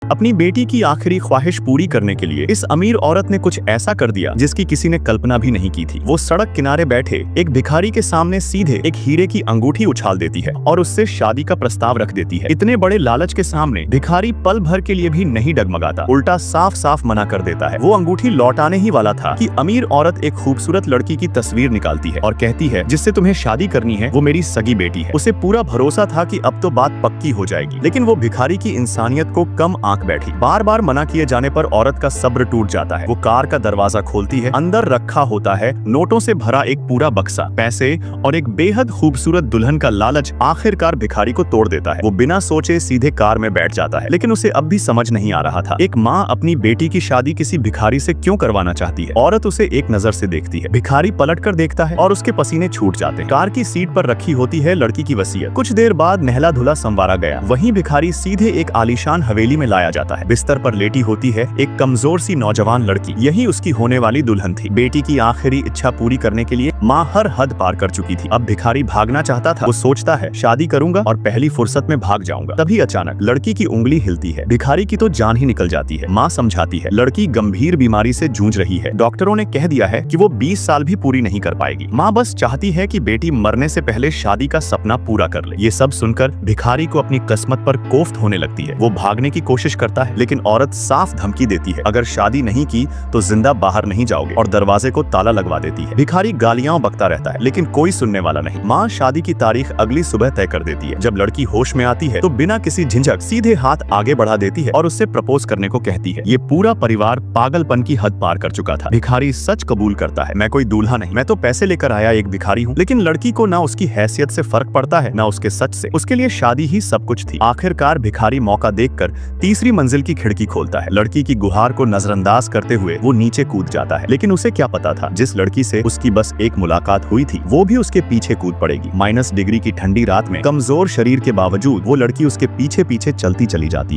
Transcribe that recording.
अपनी बेटी की आखिरी ख्वाहिश पूरी करने के लिए इस अमीर औरत ने कुछ ऐसा कर दिया जिसकी किसी ने कल्पना भी नहीं की थी। वो सड़क किनारे बैठे एक भिखारी के सामने सीधे एक हीरे की अंगूठी उछाल देती है और उससे शादी का प्रस्ताव रख देती है। इतने बड़े लालच के सामने भिखारी पल भर के लिए भी नहीं डगमगाता, उल्टा साफ साफ मना कर देता है। वो अंगूठी लौटाने ही वाला था कि अमीर औरत एक खूबसूरत लड़की की तस्वीर निकालती है और कहती है, जिससे तुम्हें शादी करनी है वो मेरी सगी बेटी है। उसे पूरा भरोसा था कि अब तो बात पक्की हो जाएगी, लेकिन वो भिखारी की इंसानियत को कम आंक बैठी। बार बार मना किए जाने पर औरत का सब्र टूट जाता है। वो कार का दरवाजा खोलती है। अंदर रखा होता है नोटों से भरा एक पूरा बक्सा, पैसे और एक बेहद खूबसूरत दुल्हन का लालच आखिरकार भिखारी को तोड़ देता है। वो बिना सोचे सीधे कार में बैठ जाता है, लेकिन उसे अब भी समझ नहीं आ रहा था एक माँ अपनी बेटी की शादी किसी भिखारी से क्यों करवाना चाहती है। औरत उसे एक नजर से देखती है, भिखारी पलट कर देखता है और उसके पसीने छूट जाते हैं। कार की सीट पर रखी होती है लड़की की वसीयत। कुछ देर बाद नहला धुला संवारा गया। वहीं भिखारी सीधे एक आलीशान हवेली में लाया जाता है। बिस्तर पर लेटी होती है एक कमजोर सी नौजवान लड़की। यही उसकी होने वाली दुल्हन थी। बेटी की आखिरी इच्छा पूरी करने के लिए माँ हर हद पार कर चुकी थी। अब भिखारी भागना चाहता था। वो सोचता है शादी करूंगा और पहली फुर्सत में भाग जाऊंगा। तभी अचानक लड़की की उंगली हिलती है। भिखारी की तो जान ही निकल जाती है। माँ समझाती है लड़की गंभीर बीमारी से जूझ रही है। डॉक्टरों ने कह दिया है कि वो 20 साल भी पूरी नहीं कर पाएगी। माँ बस चाहती है कि बेटी मरने से पहले शादी का सपना पूरा कर ले। ये सब सुनकर भिखारी को अपनी किस्मत पर कोफ्त होने लगती है। वो भागने की कोशिश करता है, लेकिन औरत साफ धमकी देती है, अगर शादी नहीं की तो जिंदा बाहर नहीं जाओगे, और दरवाजे को ताला लगवा देती है। भिखारी गालियां बकता रहता है, लेकिन कोई सुनने वाला नहीं। माँ शादी की तारीख अगली सुबह तय कर देती है। जब लड़की होश में आती है तो बिना किसी झिझक सीधे हाथ आगे बढ़ा देती है और उससे प्रपोज करने को कहती है। ये पूरा परिवार पागलपन की हद पार कर चुका था। भिखारी सच कबूल करता है, मैं कोई दूल्हा नहीं, मैं तो पैसे लेकर आया एक भिखारी हूँ। लेकिन लड़की को ना उसकी हैसियत से फर्क पड़ता है, ना उसके सच से। उसके लिए शादी ही सब कुछ थी। आखिरकार भिखारी मौका देखकर तीसरी मंजिल की खिड़की खोलता है। लड़की की गुहार को नजरअंदाज करते हुए वो नीचे कूद जाता है, लेकिन उसे क्या पता था जिस लड़की से उसकी बस एक मुलाकात हुई थी वो भी उसके पीछे कूद पड़ेगी। -डिग्री की ठंडी रात में कमजोर शरीर के बावजूद वो लड़की उसके पीछे पीछे चलती चली जाती।